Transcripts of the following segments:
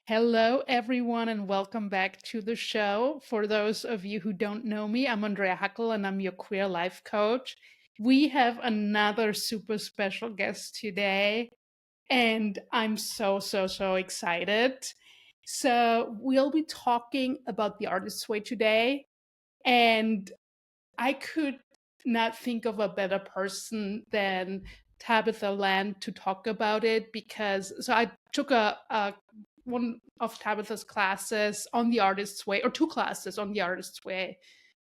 Hello, everyone, and welcome back to the show. For those of you who don't know me, I'm Andrea Hackel, and I'm your queer life coach. We have another super special guest today, and I'm so excited. So, we'll be talking about the artist's way today, and I could not think of a better person than Tabetha Landt to talk about it because I took a one of Tabitha's classes on the artist's way, or two classes on the artist's way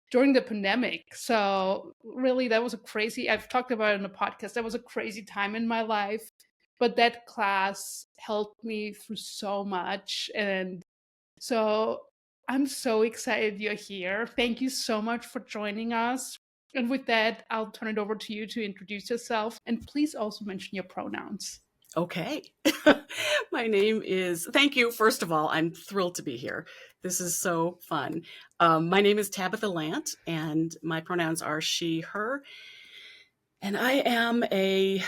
during the pandemic. So really that was a crazy, I've talked about it in the podcast, that was a crazy time in my life. But that class helped me through so much. And so I'm so excited you're here. Thank you so much for joining us. And with that, I'll turn it over to you to introduce yourself. And please also mention your pronouns. Okay. My name is, thank you. First of all, I'm thrilled to be here. This is so fun. My name is Tabetha Landt, and my pronouns are she, her. And I am a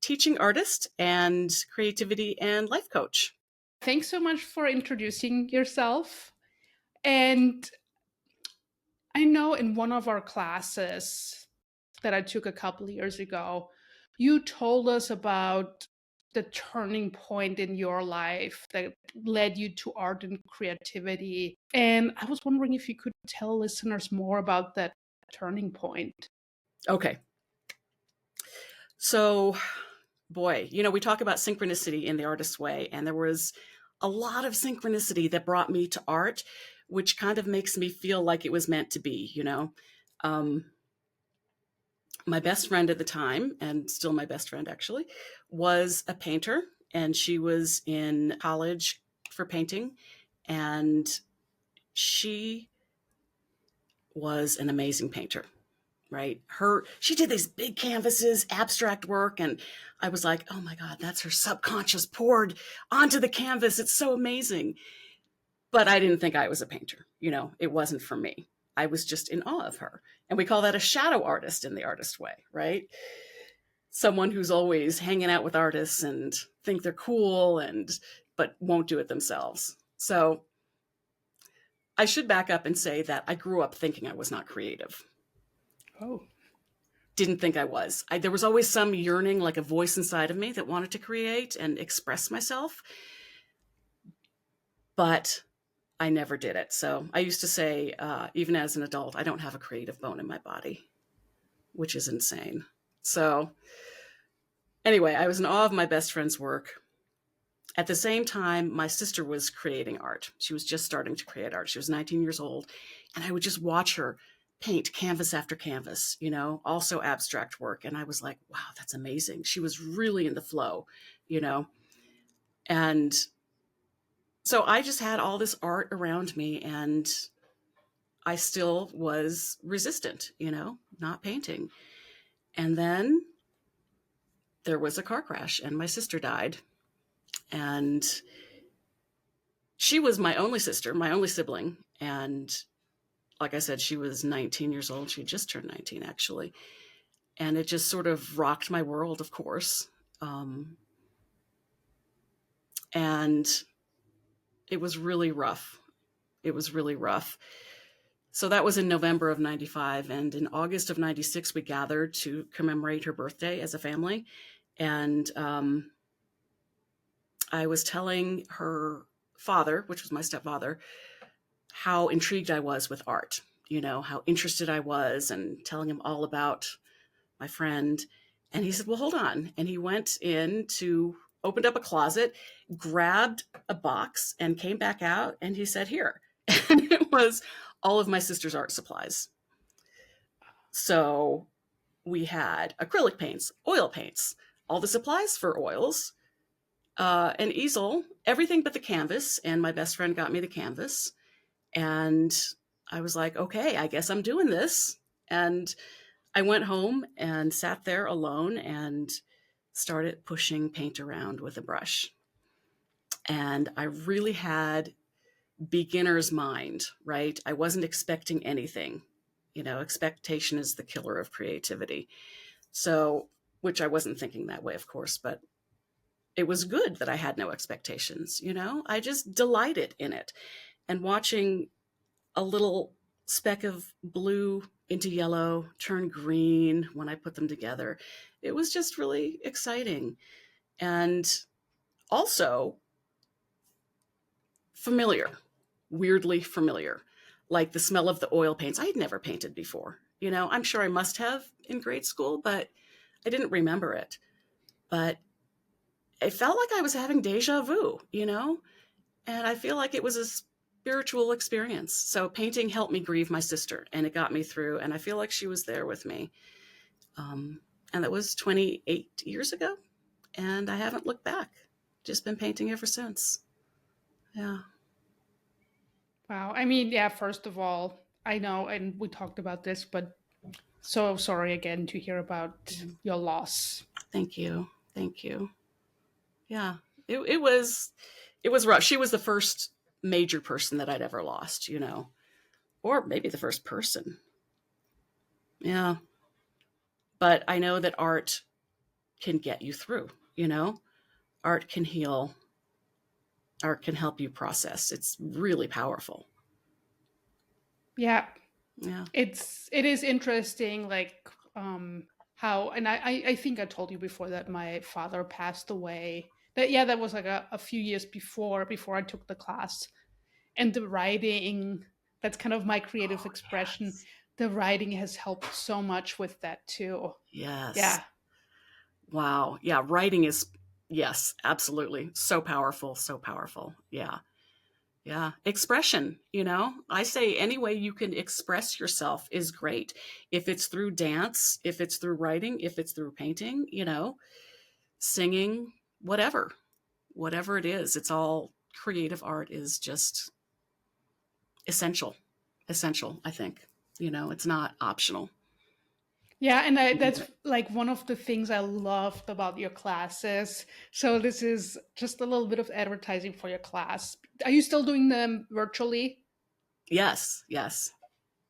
teaching artist and creativity and life coach. Thanks so much for introducing yourself. And I know in one of our classes that I took a couple of years ago, you told us about the turning point in your life that led you to art and creativity. And I was wondering if you could tell listeners more about that turning point. Okay. So, boy, we talk about synchronicity in the artist's way, and there was a lot of synchronicity that brought me to art, which kind of makes me feel like it was meant to be. My best friend at the time, and still my best friend actually, was a painter, and she was in college for painting, and she was an amazing painter. Right. She did these big canvases, abstract work. And I was like, oh my God, that's her subconscious poured onto the canvas. It's so amazing. But I didn't think I was a painter. It wasn't for me. I was just in awe of her. And we call that a shadow artist in the artist way, right? Someone who's always hanging out with artists and think they're cool but won't do it themselves. So I should back up and say that I grew up thinking I was not creative. Oh, Didn't think I was. There was always some yearning, like a voice inside of me that wanted to create and express myself, but I never did it. So I used to say, even as an adult, I don't have a creative bone in my body, which is insane. So anyway, I was in awe of my best friend's work. At the same time, my sister was creating art. She was just starting to create art. She was 19 years old, and I would just watch her paint canvas after canvas, also abstract work. And I was like, wow, that's amazing. She was really in the flow, you know? And so I just had all this art around me, and I still was resistant, not painting. And then there was a car crash and my sister died. And she was my only sister, my only sibling. And like I said, she was 19 years old. She just turned 19, actually. And it just sort of rocked my world, of course. And it was really rough. It was really rough. So that was in November of 95. And in August of 96, we gathered to commemorate her birthday as a family. And I was telling her father, which was my stepfather, how intrigued I was with art, how interested I was, and telling him all about my friend. And he said, well, hold on. And he went in opened up a closet, grabbed a box, and came back out. And he said, here. And it was all of my sister's art supplies. So we had acrylic paints, oil paints, all the supplies for oils, an easel, everything but the canvas. And my best friend got me the canvas. And I was like, okay, I guess I'm doing this. And I went home and sat there alone and started pushing paint around with a brush. And I really had beginner's mind, right? I wasn't expecting anything. Expectation is the killer of creativity. So, which I wasn't thinking that way, of course, but it was good that I had no expectations, you know? I just delighted in it. And watching a little speck of blue into yellow turn green when I put them together, it was just really exciting. And also familiar, weirdly familiar, like the smell of the oil paints. I had never painted before. You know, I'm sure I must have in grade school, but I didn't remember it. But it felt like I was having deja vu, you know? And I feel like it was a spiritual experience. So painting helped me grieve my sister, and it got me through. And I feel like she was there with me. And that was 28 years ago. And I haven't looked back. Just been painting ever since. Yeah. Wow. I mean, yeah, first of all, I know, and we talked about this, but so sorry again to hear about your loss. Thank you. Thank you. Yeah. It was rough. She was the first major person that I'd ever lost, you know, or maybe the first person. Yeah. But I know that art can get you through, you know? Art can heal. Art can help you process. It's really powerful. Yeah, Yeah. it is interesting, like how, and I think I told you before that my father passed away. That yeah, that was like a few years before I took the class. And the writing, that's kind of my creative Oh, expression. yes. The writing has helped so much with that too. Yes. Yeah. Wow. Yeah. Writing is, yes, absolutely. So powerful. So powerful. Yeah. Yeah. Expression, you know, I say any way you can express yourself is great. If it's through dance, if it's through writing, if it's through painting, you know, singing, whatever it is, it's all creative art is just essential. Essential, I think. You know, it's not optional. Yeah, and that's like one of the things I loved about your classes. So this is just a little bit of advertising for your class. Are you still doing them virtually? Yes, yes.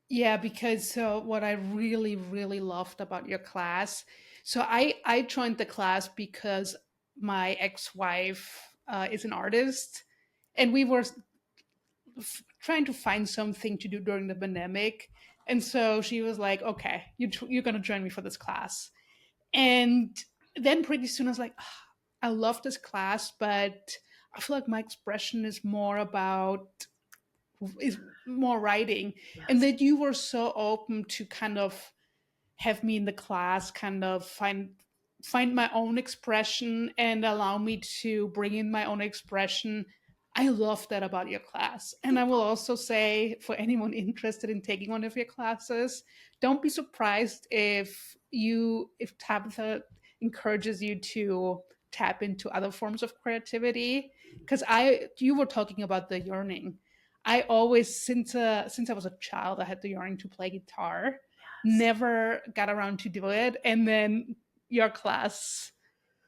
Yeah, because so what I really, really loved about your class. So I joined the class because my ex-wife is an artist, and we were trying to find something to do during the pandemic. And so she was like, "Okay, you're gonna join me for this class." And then pretty soon I was like, "Ah, I love this class, but I feel like my expression is more writing." And Yes. that you were so open to kind of have me in the class, kind of find my own expression and allow me to bring in my own expression. I love that about your class. And I will also say, for anyone interested in taking one of your classes, don't be surprised if Tabitha encourages you to tap into other forms of creativity. Because I you were talking about the yearning. I always, since I was a child, I had the yearning to play guitar, never got around to do it, and then your class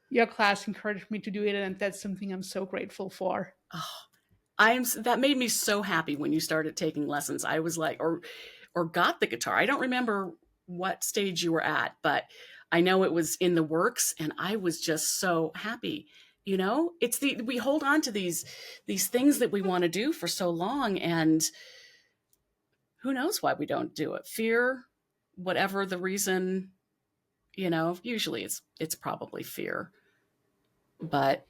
your class encouraged me to do it, and that's something I'm so grateful for. Oh, that made me so happy when you started taking lessons. I was like, or got the guitar. I don't remember what stage you were at, but I know it was in the works, and I was just so happy. You know, it's the we hold on to these things that we want to do for so long, and who knows why we don't do it? Fear, whatever the reason. You know, usually it's probably fear, but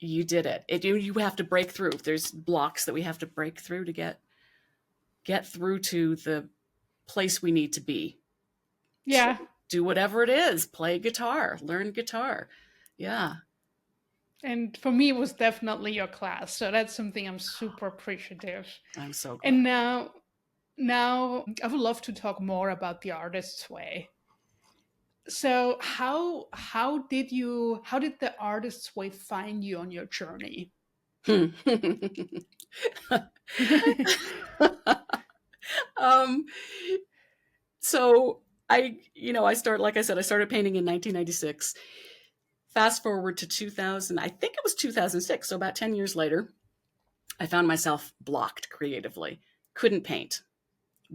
you did it. You have to break through. There's blocks that we have to break through to get through to the place we need to be. So Yeah, do whatever it is. Play guitar. Learn guitar. Yeah, and for me it was definitely your class, so that's something I'm super appreciative. I'm so glad. And now I would love to talk more about the artist's way. So how did the artist's way find you on your journey? um, so I started, like I said, I started painting in 1996. Fast forward to 2000, I think it was 2006. So about 10 years later, I found myself blocked creatively. Couldn't paint.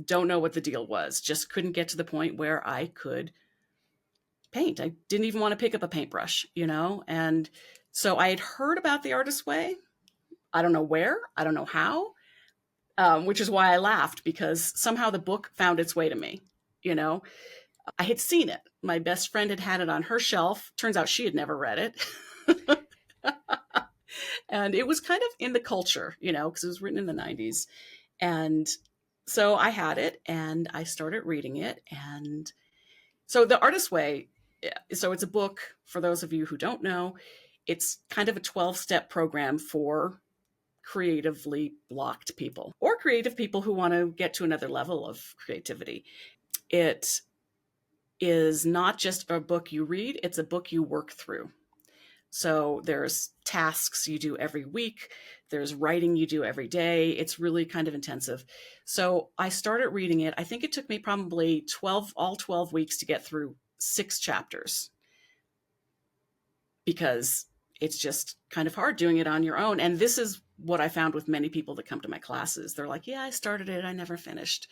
Don't know what the deal was. Just couldn't get to the point where I could paint. I didn't even want to pick up a paintbrush, you know, and So I had heard about the artist way. I don't know where, I don't know how, which is why I laughed because somehow the book found its way to me. You know, I had seen it. My best friend had it on her shelf. Turns out she had never read it. And it was kind of in the culture, because it was written in the 90s. And so I had it and I started reading it. And so The Artist Way, so it's a book for those of you who don't know. It's kind of a 12-step program for creatively blocked people or creative people who want to get to another level of creativity. It is not just a book you read, it's a book you work through. So there's tasks you do every week. There's writing you do every day. It's really kind of intensive. So I started reading it. I think it took me probably all 12 weeks to get through 6 chapters because it's just kind of hard doing it on your own. And this is what I found with many people that come to my classes. They're like, yeah, I started it. I never finished.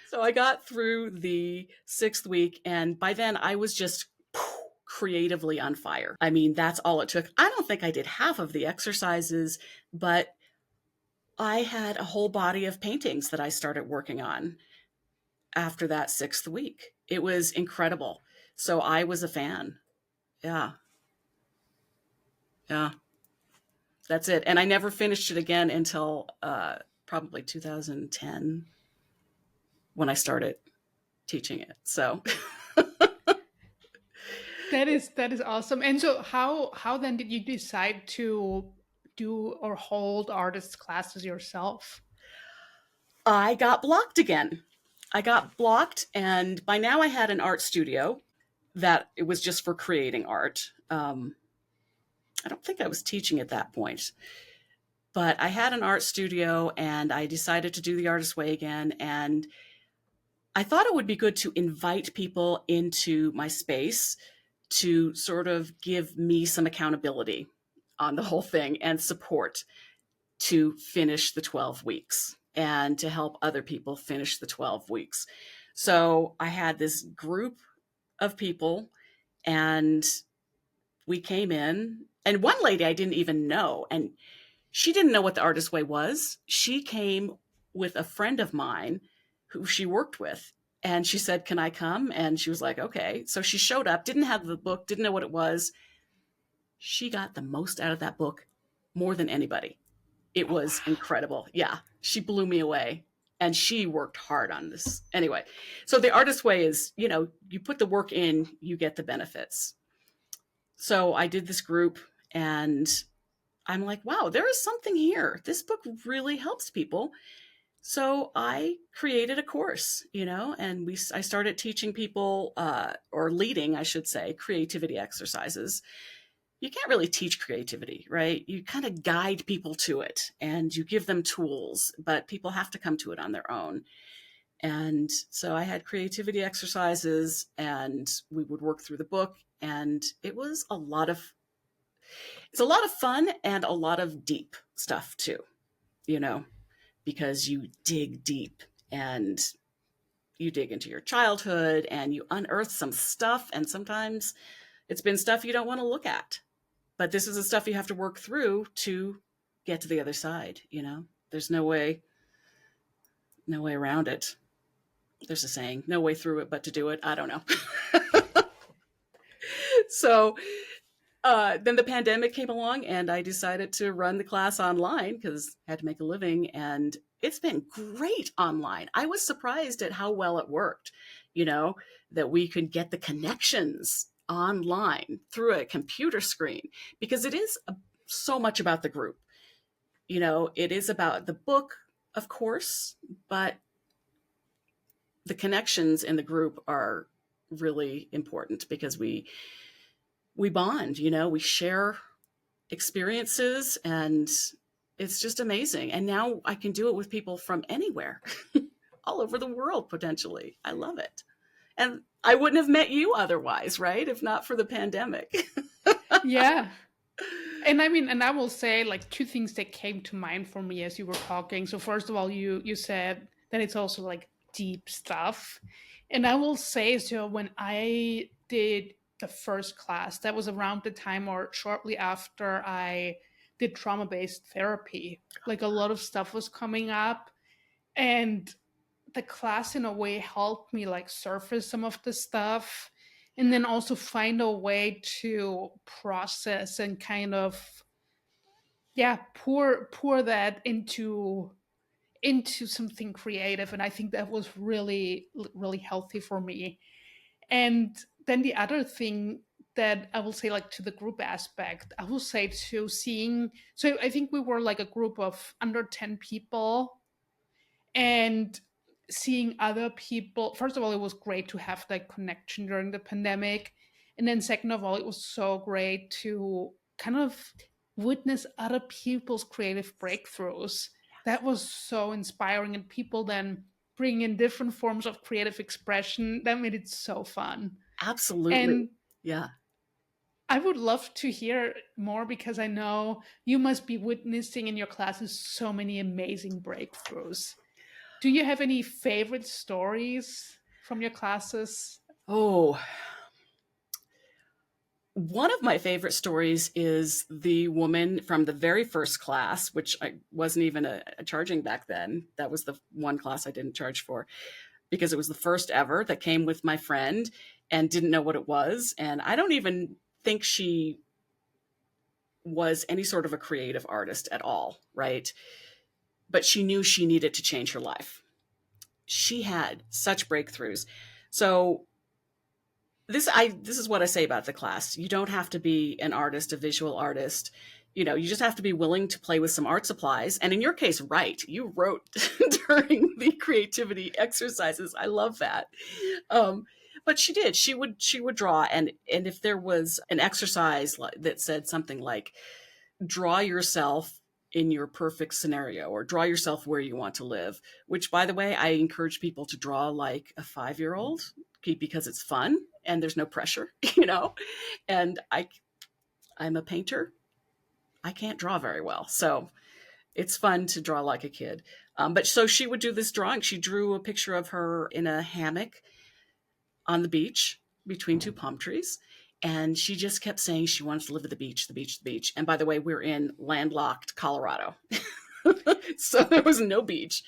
So I got through the 6th week. And by then I was just creatively on fire. I mean, that's all it took. I don't think I did half of the exercises, but I had a whole body of paintings that I started working on after that 6th week. It was incredible. So I was a fan. Yeah. Yeah. That's it. And I never finished it again until probably 2010 when I started teaching it. So That is awesome. And so how then did you decide to do or hold artist classes yourself? I got blocked again. I got blocked, and by now I had an art studio that it was just for creating art. I don't think I was teaching at that point, but I had an art studio and I decided to do the artist way again. And I thought it would be good to invite people into my space to sort of give me some accountability on the whole thing and support to finish the 12 weeks and to help other people finish the 12 weeks. So I had this group of people and we came in, and one lady I didn't even know, and she didn't know what the artist way was. She came with a friend of mine who she worked with, and she said, "Can I come?" And she was like, "Okay." So she showed up, didn't have the book, didn't know what it was. She got the most out of that book, more than anybody. It Oh was wow. incredible. Yeah, she blew me away. And she worked hard on this. Anyway, so the artist way is, you put the work in, you get the benefits. So I did this group and I'm like, wow, there is something here. This book really helps people. So I created a course, and I started teaching people, or leading, I should say, creativity exercises. You can't really teach creativity, right? You kind of guide people to it and you give them tools, but people have to come to it on their own. And so I had creativity exercises and we would work through the book, and it's a lot of fun and a lot of deep stuff too, you know, because you dig deep and you dig into your childhood and you unearth some stuff, and sometimes it's been stuff you don't want to look at. But this is the stuff you have to work through to get to the other side. There's no way around it. There's a saying, no way through it but to do it. I don't know. So then the pandemic came along and I decided to run the class online because I had to make a living, and it's been great online. I was surprised at how well it worked, you know, that we could get the connections online through a computer screen, because it is so much about the group. It is about the book, of course, but the connections in the group are really important because we bond, we share experiences, and it's just amazing. And now I can do it with people from anywhere, all over the world potentially. I love it. And I wouldn't have met you otherwise, right? If not for the pandemic. Yeah. And I mean, and I will say like two things that came to mind for me as you were talking. So first of all, you said that it's also like deep stuff. And I will say, so when I did the first class. That was around the time or shortly after I did trauma based therapy. Like a lot of stuff was coming up, and the class in a way helped me like surface some of the stuff and then also find a way to process and kind of pour that into something creative. And I think that was really healthy for me. And then the other thing that I will say, like to the group aspect, I will say to seeing, so I think we were like a group of under 10 people, and seeing other people. First of all, it was great to have that connection during the pandemic. And then second of all, it was so great to kind of witness other people's creative breakthroughs. That was so inspiring, and people then bring in different forms of creative expression. That made it so fun. Absolutely. And Yeah. I would love to hear more, because I know you must be witnessing in your classes so many amazing breakthroughs. Do you have any favorite stories from your classes? Oh, one of my favorite stories is the woman from the very first class, which I wasn't even charging back then. That was the one class I didn't charge for because it was the first ever, that came with my friend and didn't know what it was. And I don't even think she was any sort of a creative artist at all, right? But she knew she needed to change her life. She had such breakthroughs. So this is what I say about the class. You don't have to be an artist, a visual artist. You just have to be willing to play with some art supplies. And in your case, write. You wrote during the creativity exercises. I love that. But she did. She would draw, and if there was an exercise that said something like, draw yourself in your perfect scenario, or draw yourself where you want to live, which, by the way, I encourage people to draw like a 5-year-old, because it's fun and there's no pressure, and I'm a painter. I can't draw very well, so it's fun to draw like a kid. But so she would do this drawing. She drew a picture of her in a hammock on the beach between two palm trees. And she just kept saying she wanted to live at the beach, the beach, the beach. And by the way, we're in landlocked Colorado. So there was no beach.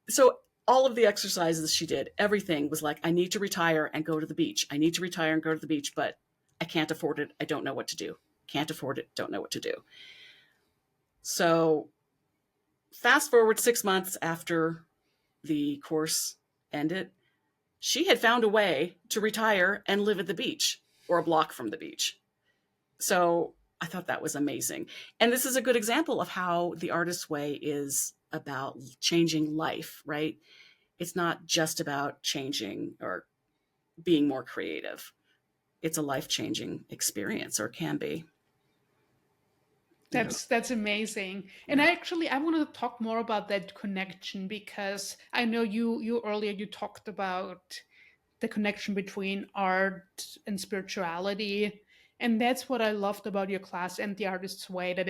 So all of the exercises she did, everything was like, I need to retire and go to the beach. I need to retire and go to the beach, but I can't afford it. I don't know what to do. Can't afford it. Don't know what to do. So fast forward 6 months after the course ended, she had found a way to retire and live at the beach, or a block from the beach. So I thought that was amazing. And this is a good example of how the artist's way is about changing life, right? It's not just about changing or being more creative. It's a life-changing experience, or can be. Yeah. That's amazing. And Yeah. I wanted to talk more about that connection, because I know you earlier you talked about the connection between art and spirituality. And that's what I loved about your class and the artist's way, that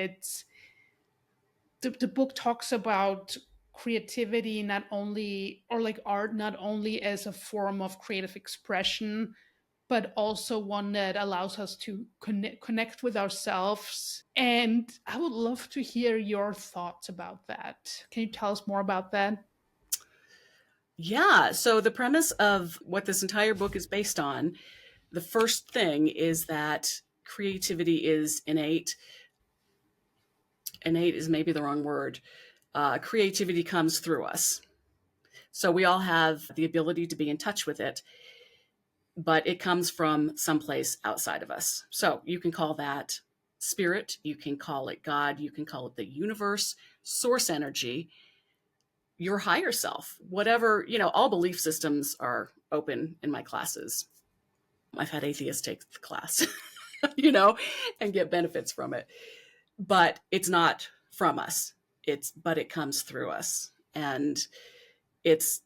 the book talks about creativity not only, or like art not only as a form of creative expression, but also one that allows us to connect with ourselves. And I would love to hear your thoughts about that. Can you tell us more about that? Yeah. So the premise of what this entire book is based on, the first thing is that creativity is innate. Innate is maybe the wrong word. Creativity comes through us. So we all have the ability to be in touch with it, but it comes from someplace outside of us. So you can call that spirit, you can call it God, you can call it the universe, source energy, your higher self, whatever, all belief systems are open in my classes. I've had atheists take the class, and get benefits from it. But it's not from us. But it comes through us. And it's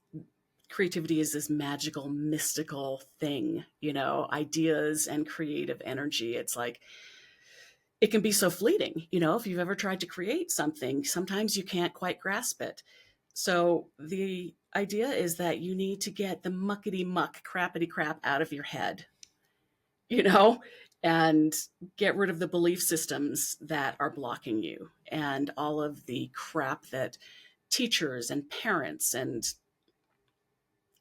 creativity is this magical, mystical thing, ideas and creative energy. It's like, it can be so fleeting, if you've ever tried to create something, sometimes you can't quite grasp it. So the idea is that you need to get the muckety muck, crappity crap out of your head you know, and get rid of the belief systems that are blocking you and all of the crap that teachers and parents and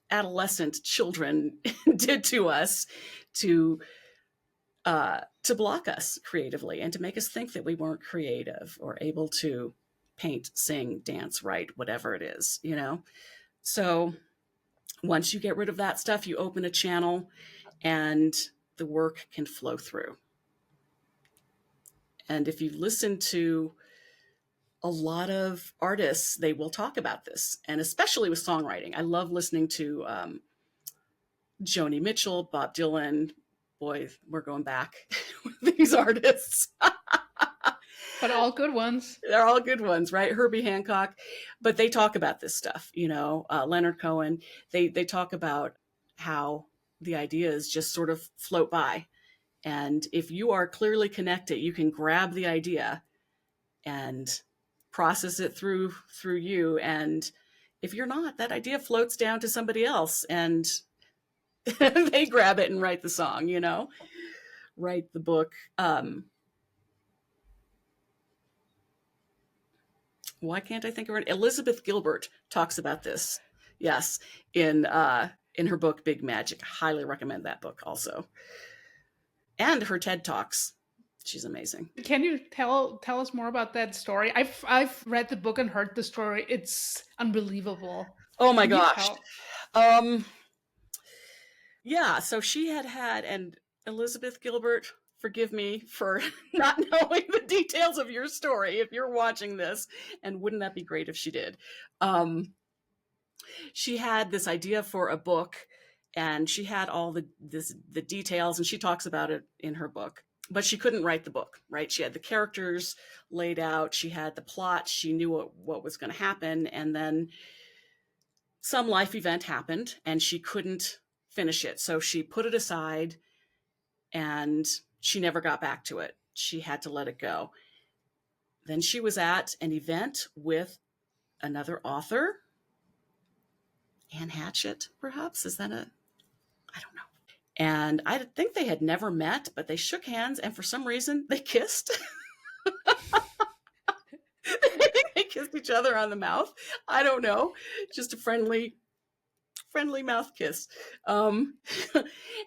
adolescent children did to us to to block us creatively and to make us think that we weren't creative or able to paint, sing, dance, write, whatever it is, you know. So once you get rid of that stuff, you open a channel and the work can flow through. And if you listen to a lot of artists, they will talk about this, and especially with songwriting. I love listening to Joni Mitchell, Bob Dylan. Boy, we're going back with these artists. But all good ones. They're all good ones, right? Herbie Hancock. But they talk about this stuff, you know, Leonard Cohen. They talk about how the ideas just sort of float by. And if you are clearly connected, you can grab the idea and process it through you. And if you're not, that idea floats down to somebody else and they grab it and write the song, you know, write the book. Why can't I think of it? Elizabeth Gilbert talks about this. Yes, in her book Big Magic. I highly recommend that book also. And her TED Talks. She's amazing. Can you tell us more about that story? I've read the book and heard the story. It's unbelievable. Oh my Can you gosh. tell? Yeah, so she had, and Elizabeth Gilbert, forgive me for not knowing the details of your story if you're watching this, and wouldn't that be great if she did? She had this idea for a book, and she had all the details, and she talks about it in her book. But she couldn't write the book, right? She had the characters laid out, she had the plot, she knew what was going to happen, and then some life event happened, and she couldn't finish it. So she put it aside, and she never got back to it. She had to let it go. Then she was at an event with another author, Anne Hatchett, perhaps? Is that I don't know. And I think they had never met, but they shook hands, and for some reason, they kissed. They kissed each other on the mouth. I don't know. Just a friendly mouth kiss. And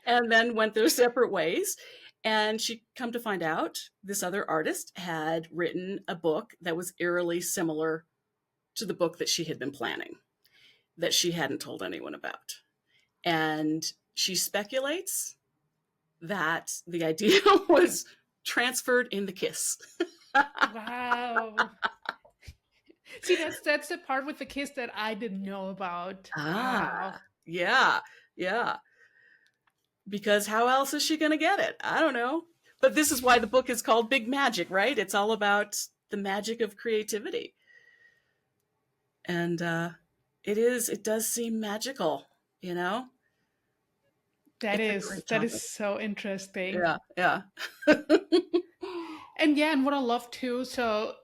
then went their separate ways. And she come to find out this other artist had written a book that was eerily similar to the book that she had been planning, that she hadn't told anyone about. And she speculates that the idea was transferred in the kiss. Wow. See, that's the part with the kiss that I didn't know about. Wow. Yeah. Because how else is she going to get it? I don't know. But this is why the book is called Big Magic, right? It's all about the magic of creativity. And it does seem magical, you know? That is so interesting. Yeah. And what I love too, so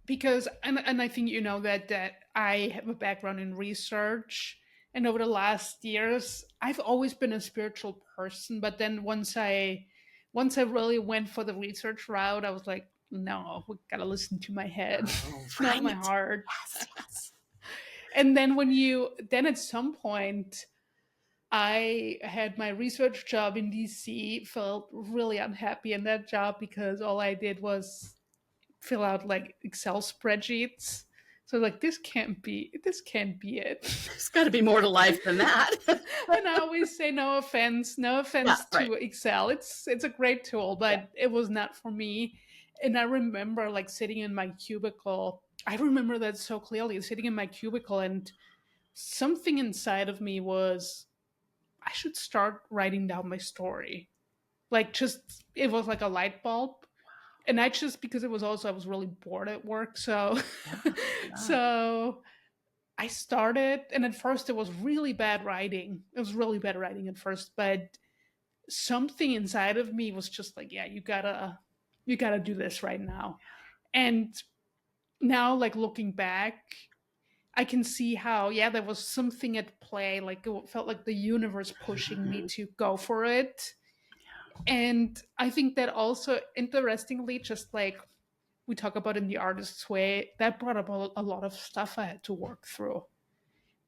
because and I think you know that I have a background in research, and over the last years I've always been a spiritual person, but then once I really went for the research route, I was like, no, we gotta listen to my head, Right. not my heart. Yes. And then then at some point I had my research job in DC, felt really unhappy in that job because all I did was fill out like Excel spreadsheets. So like this can't be it. There's got to be more to life than that. And I always say no offense to Excel. It's a great tool, but it was not for me. And I remember like sitting in my cubicle. I remember that so clearly, sitting in my cubicle, and something inside of me was, I should start writing down my story. Like, just, it was like a light bulb. And I just, because it was also, I was really bored at work. So, so I started, and at first it was really bad writing. It was really bad writing at first, but something inside of me was just like, yeah, you gotta do this right now. And now, like, looking back, I can see how, yeah, there was something at play. Like, it felt like the universe pushing me to go for it. And I think that also, interestingly, just like we talk about in the artist's way, that brought up a lot of stuff I had to work through.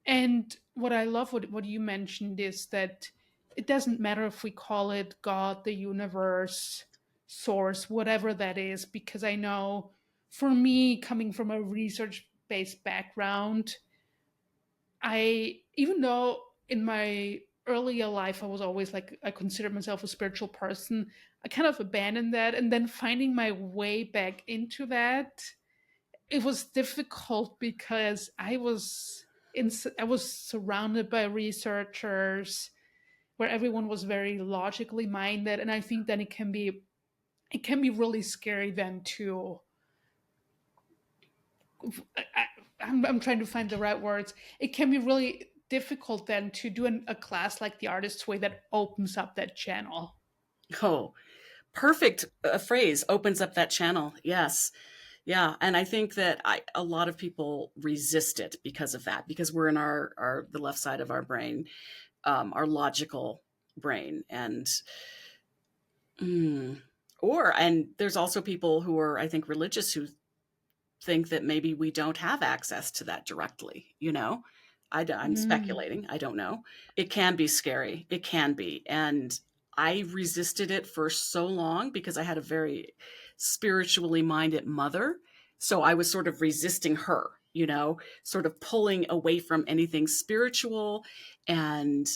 And what I love, what you mentioned, is that it doesn't matter if we call it God, the universe, source, whatever that is, because I know for me, coming from a research based background, even though in my earlier life I was always like, I considered myself a spiritual person, I kind of abandoned that. And then finding my way back into that, it was difficult because I was surrounded by researchers where everyone was very logically minded, and I think that it can be really scary then to I, I'm trying to find the right words. It can be really difficult then to do a class like the artist's way that opens up that channel. Oh, perfect phrase, opens up that channel. Yes. Yeah. And I think that a lot of people resist it because of that, because we're in the left side of our brain, our logical brain. And there's also people who are, I think, religious who think that maybe we don't have access to that directly, you know? I'm Mm. speculating. I don't know. It can be scary. It can be. And I resisted it for so long because I had a very spiritually minded mother. So I was sort of resisting her, sort of pulling away from anything spiritual. And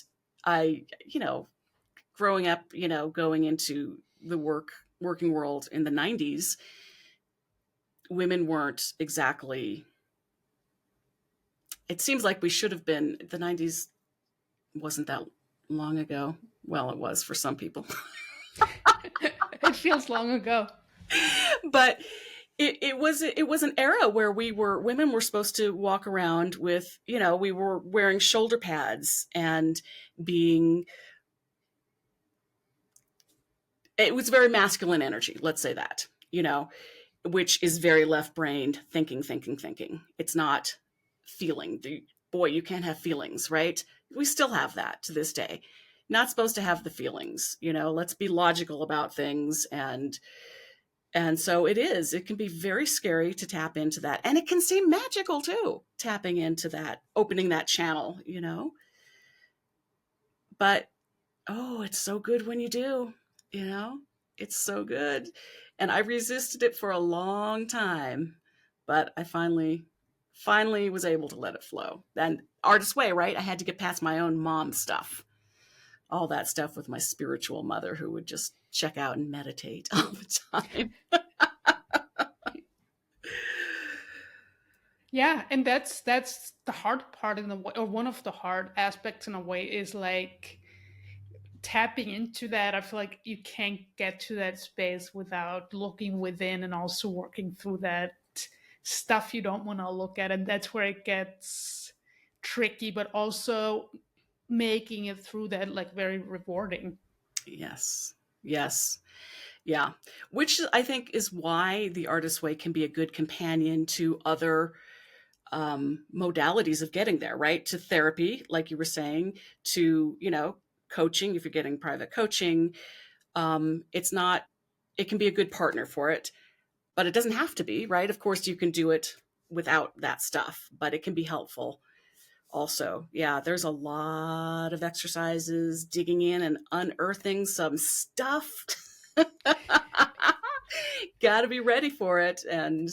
growing up, going into the working world in the 90s, women weren't exactly, it seems like we should have been. The 90s wasn't that long ago. Well, it was for some people. It feels long ago. But it was an era where women were supposed to walk around with, we were wearing shoulder pads and being, it was very masculine energy, let's say that, which is very left brained, thinking. It's not feeling. Boy, you can't have feelings, right? We still have that to this day. Not supposed to have the feelings, let's be logical about things. And so it can be very scary to tap into that. And it can seem magical too, tapping into that, opening that channel, But oh, it's so good when you do, you know? It's so good. And I resisted it for a long time, but I finally was able to let it flow. And artist way, right? I had to get past my own mom stuff. All that stuff with my spiritual mother who would just check out and meditate all the time. Yeah, and that's the hard part in the way, or one of the hard aspects in a way, is like tapping into that. I feel like you can't get to that space without looking within and also working through that stuff you don't want to look at, and that's where it gets tricky, but also making it through that like very rewarding. Yes. Yes. Yeah. Which I think is why the artist way can be a good companion to other modalities of getting there, right? To therapy, like you were saying, to, coaching, if you're getting private coaching. It's not, it can be a good partner for it, but it doesn't have to be, right? Of course, you can do it without that stuff, but it can be helpful also. Yeah, there's a lot of exercises, digging in and unearthing some stuff. Got to be ready for it. And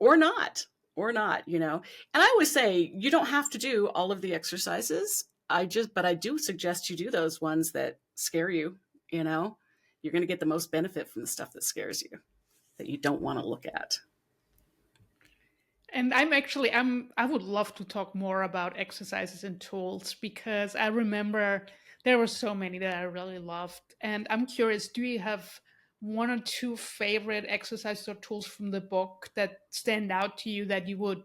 or not, and I always say you don't have to do all of the exercises. But I do suggest you do those ones that scare you. you know you're going to get the most benefit from the stuff that scares you, that you don't want to look at. And I would love to talk more about exercises and tools, because I remember there were so many that I really loved. And I'm curious, do you have one or two favorite exercises or tools from the book that stand out to you that you would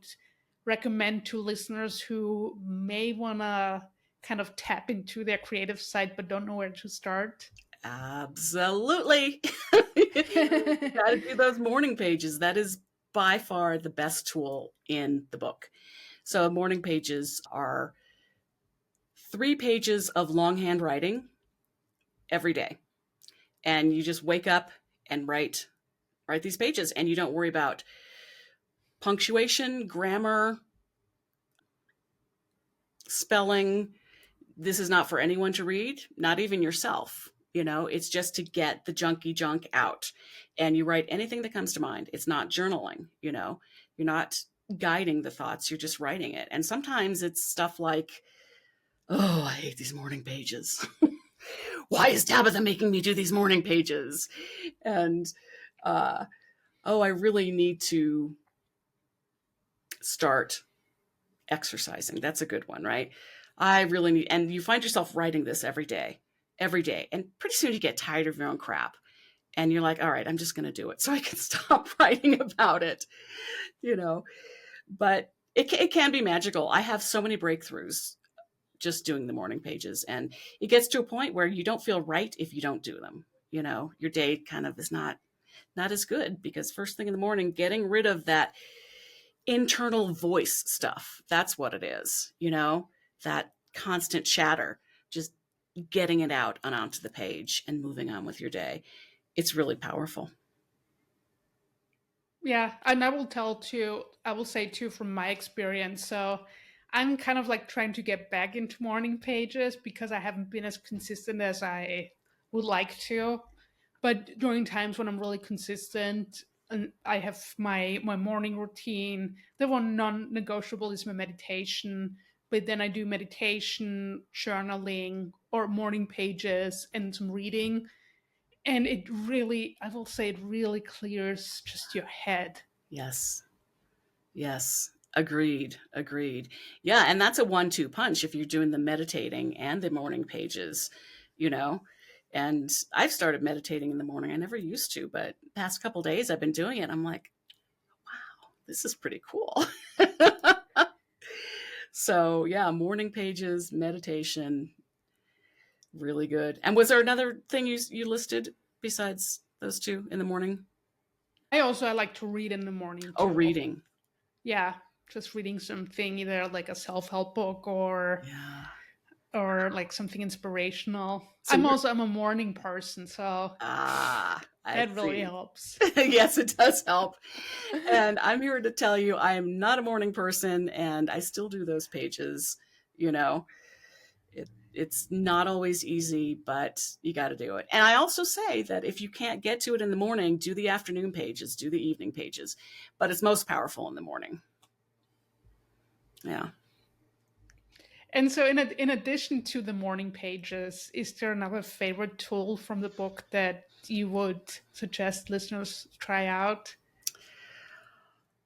recommend to listeners who may want to kind of tap into their creative side but don't know where to start? Absolutely. Got to do those morning pages. That is by far the best tool in the book. So morning pages are 3 pages of longhand writing every day. and you just wake up and write these pages, and you don't worry about punctuation, grammar, spelling. This is not for anyone to read, not even yourself. It's just to get the junky junk out. And you write anything that comes to mind. It's not journaling. You're not guiding the thoughts, you're just writing it. And sometimes it's stuff like, oh, I hate these morning pages. Why is Tabetha making me do these morning pages? And, oh, I really need to start exercising. That's a good one, right? I really need, and you find yourself writing this every day, every day. And pretty soon you get tired of your own crap. And you're like, all right, I'm just going to do it so I can stop writing about it, you know? But it can be magical. I have so many breakthroughs just doing the morning pages. And it gets to a point where you don't feel right if you don't do them. Your day kind of is not as good, because first thing in the morning, getting rid of that internal voice stuff, that's what it is, that constant chatter, just getting it out and onto the page and moving on with your day. It's really powerful. Yeah, and I will say too from my experience. So I'm kind of like trying to get back into morning pages because I haven't been as consistent as I would like to. But during times when I'm really consistent and I have my morning routine, the one non-negotiable is my meditation. But then I do meditation, journaling, or morning pages and some reading. And it really, I will say, it really clears just your head. Yes. Yes. Agreed. Yeah. And that's a 1-2 punch if you're doing the meditating and the morning pages, you know. And I've started meditating in the morning. I never used to, but the past couple days I've been doing it. I'm like, wow, this is pretty cool. So yeah, morning pages, meditation, really good. And was there another thing you listed besides those two in the morning? I like to read in the morning Oh, too. reading. Yeah, just reading something, either like a self-help book Yeah. or like something inspirational. So you're I'm a morning person, so I that really see. helps. Yes, it does help. And I'm here to tell you I am not a morning person, and I still do those pages, you know. It's not always easy, but you got to do it. And I also say that if you can't get to it in the morning, do the afternoon pages, do the evening pages. But it's most powerful in the morning. Yeah. And so, in addition to the morning pages, is there another favorite tool from the book that you would suggest listeners try out?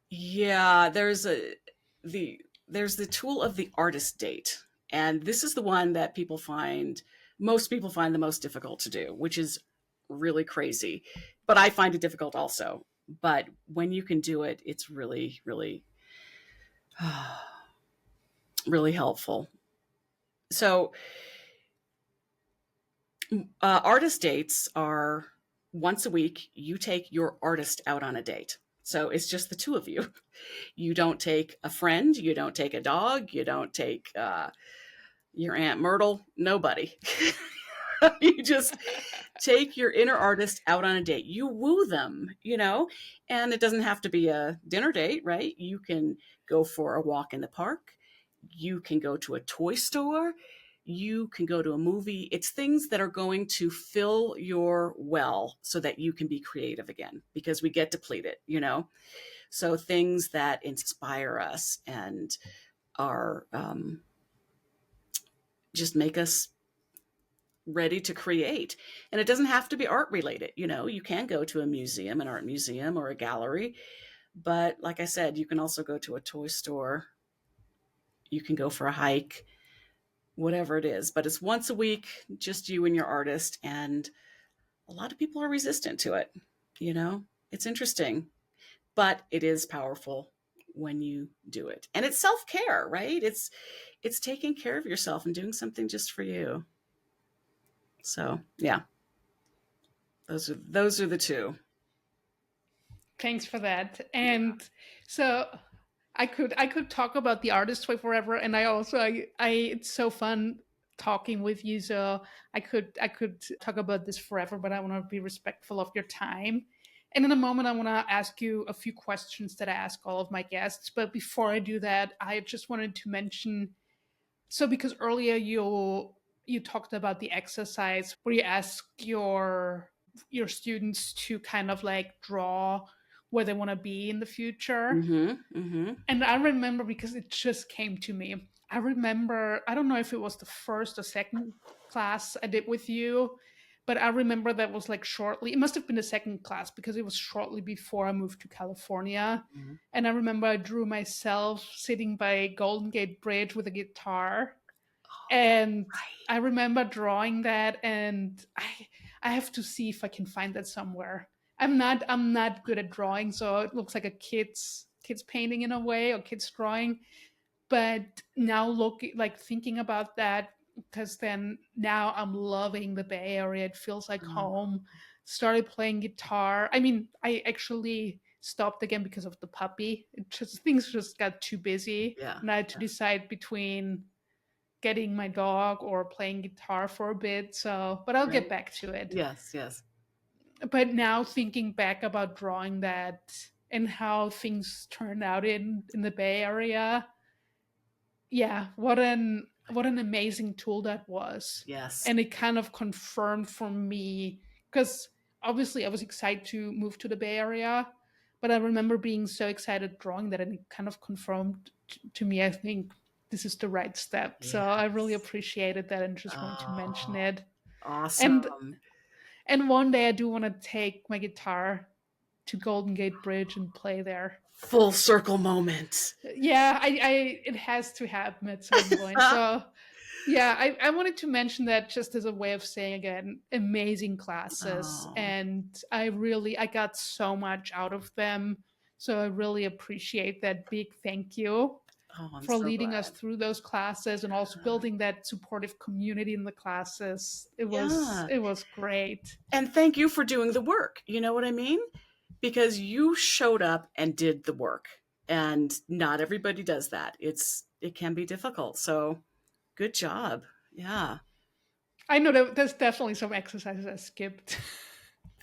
Yeah, the there's the tool of the artist date. And this is the one that most people find the most difficult to do, which is really crazy. But I find it difficult also. But when you can do it, it's really, really, really helpful. So, artist dates are once a week, you take your artist out on a date. So it's just the two of you. You don't take a friend, you don't take a dog, you don't take your Aunt Myrtle, nobody. You just take your inner artist out on a date. You woo them, and it doesn't have to be a dinner date, right? You can go for a walk in the park. You can go to a toy store. You can go to a movie. It's things that are going to fill your well so that you can be creative again, because we get depleted. So things that inspire us and are just make us ready to create. And it doesn't have to be art related. You can go to a museum, an art museum, or a gallery. But like I said, you can also go to a toy store. You can go for a hike, whatever it is. But it's once a week, just you and your artist. And a lot of people are resistant to it. It's interesting, but it is powerful when you do it. And it's self-care, right? It's taking care of yourself and doing something just for you. So yeah, those are the two. Thanks for that. And so I could talk about the artist way forever. And I also I it's so fun talking with you. So I could talk about this forever, but I want to be respectful of your time. And in a moment, I want to ask you a few questions that I ask all of my guests. But before I do that, I just wanted to mention, so because earlier you talked about the exercise where you ask your students to kind of like draw where they want to be in the future. Mm-hmm. Mm-hmm. And I remember, because it just came to me. I remember, I don't know if it was the first or second class I did with you, but I remember that was like shortly, it must have been the second class because it was shortly before I moved to California. Mm-hmm. And I remember I drew myself sitting by Golden Gate Bridge with a guitar. Oh, And that's right. I remember drawing that, and I have to see if I can find that somewhere. I'm not good at drawing, so it looks like a kid's painting in a way, or kid's drawing. But now thinking about that, because then now I'm loving the Bay Area. It feels like Oh, home. Started playing guitar. I mean, I actually stopped again because of the puppy. Things just got too busy, yeah. and I had to Yeah. decide between getting my dog or playing guitar for a bit. So, but I'll get Right. back to it. Yes. Yes. But now thinking back about drawing that and how things turned out in the Bay Area, yeah, what an amazing tool that was. Yes. And it kind of confirmed for me, because obviously I was excited to move to the Bay Area, but I remember being so excited drawing that, and it kind of confirmed to me, I think this is the right step. So I really Yes. appreciated that and just wanted to mention Oh, it. And awesome. and one day I do want to take my guitar to Golden Gate Bridge and play there. Full circle moment. Yeah, I it has to happen at some point. So yeah, I wanted to mention that just as a way of saying, again, amazing classes. Oh, And I got so much out of them. So I really appreciate that. Big thank you oh, I'm for so leading us glad. through those classes and also building that supportive community in the classes. Yeah. It was great. And thank you for doing the work. You know what I mean? Because you showed up and did the work. And not everybody does that. It can be difficult. So good job. Yeah, I know that there's definitely some exercises I skipped.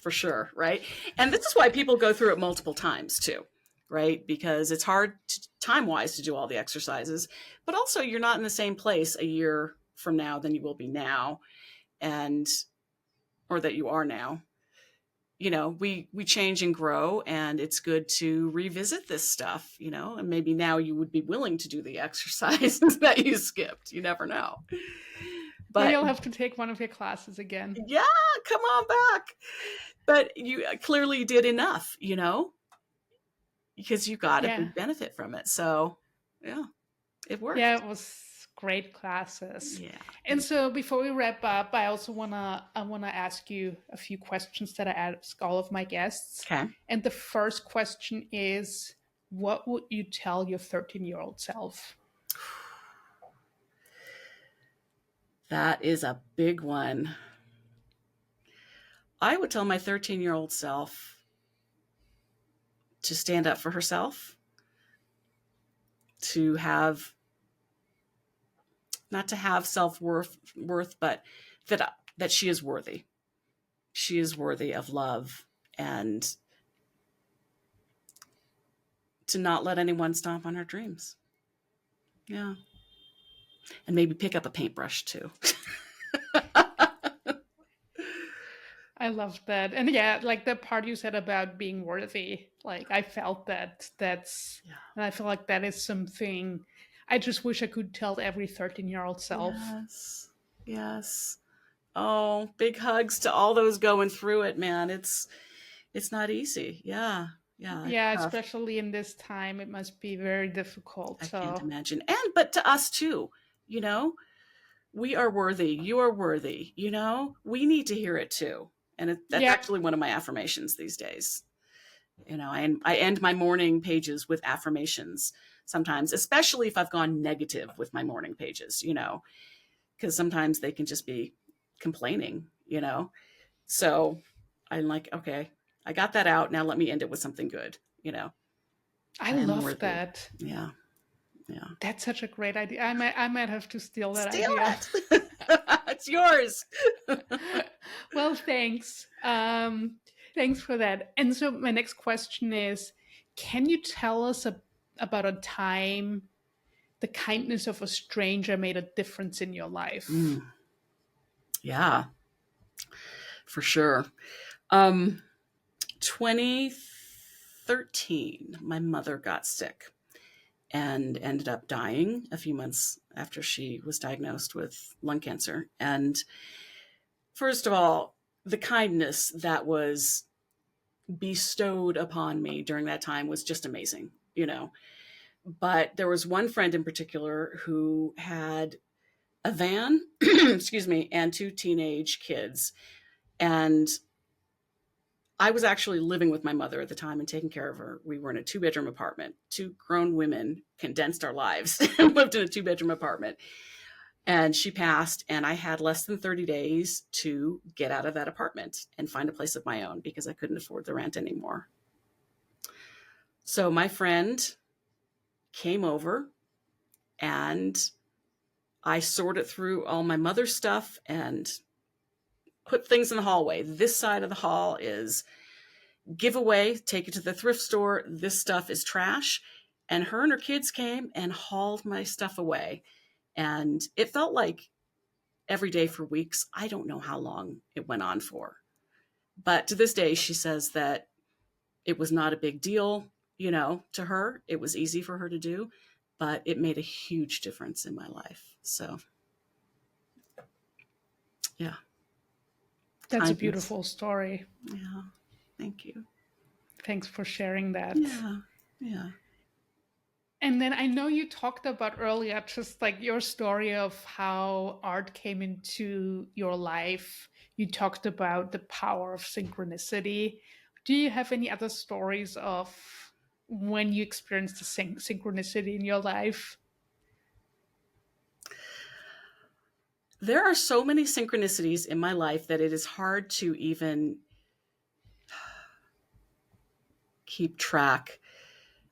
for sure. Right. And this is why people go through it multiple times too. Right. Because it's hard time wise to do all the exercises, but also you're not in the same place a year from now than you will be now. And, or that you are now. You know, we change and grow, and it's good to revisit this stuff, you know, and maybe now you would be willing to do the exercises that you skipped. You never know. Maybe But I'll have to take one of your classes again. yeah, come on back. But you clearly did enough, you know, because you got a Yeah. big benefit from it. So yeah, it Yeah, worked. it was great classes. Yeah. And so before we wrap up, I wanna ask you a few questions that I ask all of my guests. Okay. And the first question is, what would you tell your 13-year-old self? That is a big one. I would tell my 13-year-old self to stand up for herself, to have not to have self worth, but that she is worthy. She is worthy of love, and to not let anyone stomp on her dreams. Yeah, and maybe pick up a paintbrush too. I love that. And yeah, like the part you said about being worthy, like I felt that. Yeah. And I feel like that is something I just wish I could tell every 13-year-old self. Yes. Yes. Oh, big hugs to all those going through it, man. It's not easy. Yeah. Yeah, it's Yeah, tough. especially in this time, it must be very difficult. I can't So, imagine. And but to us too, you know, we are worthy. You are worthy. You know, we need to hear it too. And that's yeah, actually one of my affirmations these days. You know, I end my morning pages with affirmations sometimes, especially if I've gone negative with my morning pages, you know, because sometimes they can just be complaining, you know. So I'm like, okay, I got that out. Now let me end it with something good, you know. I I am love worthy. that. Yeah. Yeah. That's such a great idea. I might have to steal that Steal idea. it. It's yours. Well, thanks. Thanks for that. And so my next question is, can you tell us about a time the kindness of a stranger made a difference in your life? Mm, yeah, for sure. Um, 2013, my mother got sick and ended up dying a few months after she was diagnosed with lung cancer. And first of all, the kindness that was bestowed upon me during that time was just amazing, you know. But there was one friend in particular who had a van, excuse me, and two teenage kids. And I was actually living with my mother at the time and taking care of her. We were in a 2-bedroom apartment. Two grown women condensed our lives and lived in a 2-bedroom apartment. And she passed, and I had less than 30 days to get out of that apartment and find a place of my own because I couldn't afford the rent anymore. So my friend came over, and I sorted through all my mother's stuff and put things in the hallway. This side of the hall is give away, take it to the thrift store. This stuff is trash. And her and her kids came and hauled my stuff away. And it felt like every day for weeks. I don't know how long it went on for. But to this day, she says that it was not a big deal, you know, to her. It was easy for her to do, but it made a huge difference in my life. So, yeah, That's a kindness. beautiful story. Yeah, thank you. Thanks for sharing that. Yeah, yeah. And then I know you talked about earlier just like your story of how art came into your life. You talked about the power of synchronicity. Do you have any other stories of when you experienced the synchronicity in your life? There are so many synchronicities in my life that it is hard to even keep track.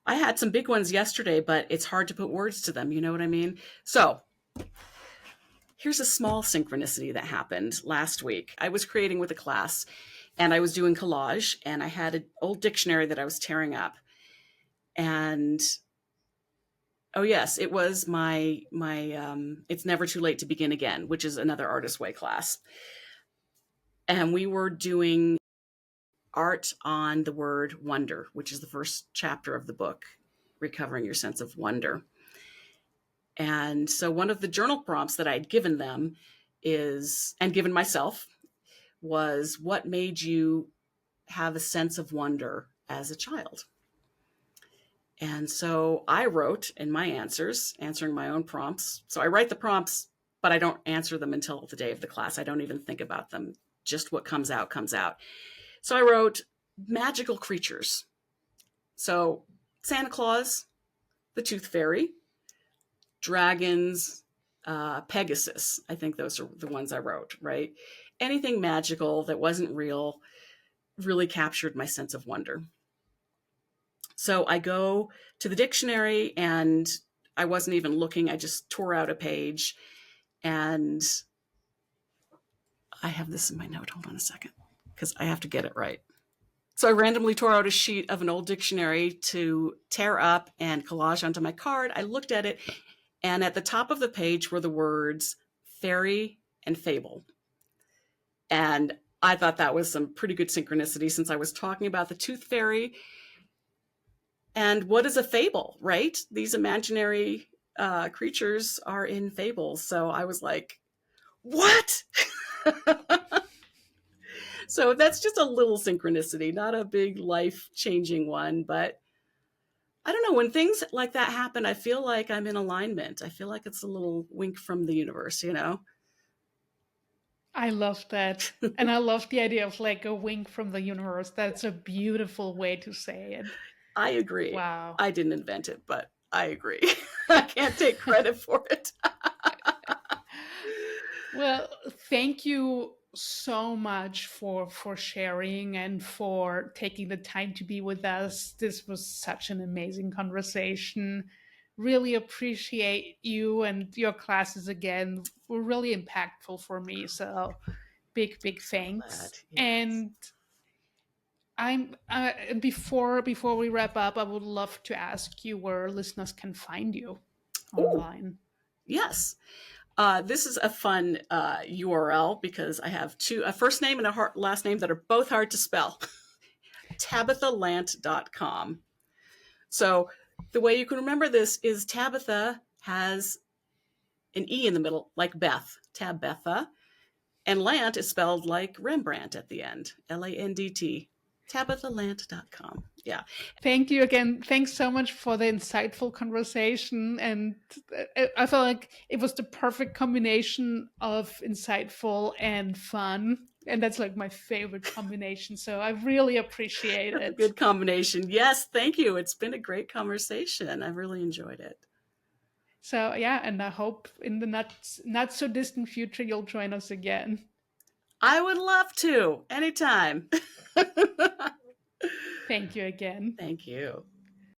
I had some big ones yesterday, but it's hard to put words to them. You know what I mean? So, here's a small synchronicity that happened last week. I was creating with a class and I was doing collage, and I had an old dictionary that I was tearing up. And oh yes, it was my It's Never Too Late to Begin Again, which is another Artist Way class. And we were doing art on the word wonder, which is the first chapter of the book, Recovering Your Sense of Wonder. And so one of the journal prompts that I'd given them and given myself, was what made you have a sense of wonder as a child? And so I wrote in my answers, answering my own prompts. So I write the prompts, but I don't answer them until the day of the class. I don't even think about them. Just what comes out, comes out. So I wrote magical creatures. So Santa Claus, the Tooth Fairy, dragons, Pegasus. I think those are the ones I wrote, right? Anything magical that wasn't real really captured my sense of wonder. So I go to the dictionary, and I wasn't even looking. I just tore out a page, and I have this in my note. Hold on a second, because I have to get it right. So I randomly tore out a sheet of an old dictionary to tear up and collage onto my card. I looked at it, and at the top of the page were the words fairy and fable. And I thought that was some pretty good synchronicity, since I was talking about the tooth fairy. And what is a fable, right? These imaginary creatures are in fables. So I was like, what? So that's just a little synchronicity, not a big life changing one. But I don't know. When things like that happen, I feel like I'm in alignment. I feel like it's a little wink from the universe, you know? I love that. And I love the idea of like a wink from the universe. That's a beautiful way to say it. I agree. Wow. I didn't invent it, but I agree. I can't take credit for it. Well, thank you so much for sharing and for taking the time to be with us. This was such an amazing conversation. really appreciate you, and your classes again were really impactful for me. So big So glad. thanks. Yes. And I'm before we wrap up, I would love to ask you where listeners can find you Oh, online. yes. This is a fun URL because I have a first name and a last name that are both hard to spell. Tabethalandt.com. So the way you can remember this is Tabetha has an E in the middle, like Beth, Tabetha, and Landt is spelled like Rembrandt at the end, Landt. Tabethalandt.com. Yeah. Thank you again. Thanks so much for the insightful conversation. And I felt like it was the perfect combination of insightful and fun. And that's like my favorite combination. So I really appreciate That's a it. good combination. Yes, thank you. It's been a great conversation. I really enjoyed it. So yeah, and I hope in the not so distant future you'll join us again. I would love to anytime. Thank you again. Thank you.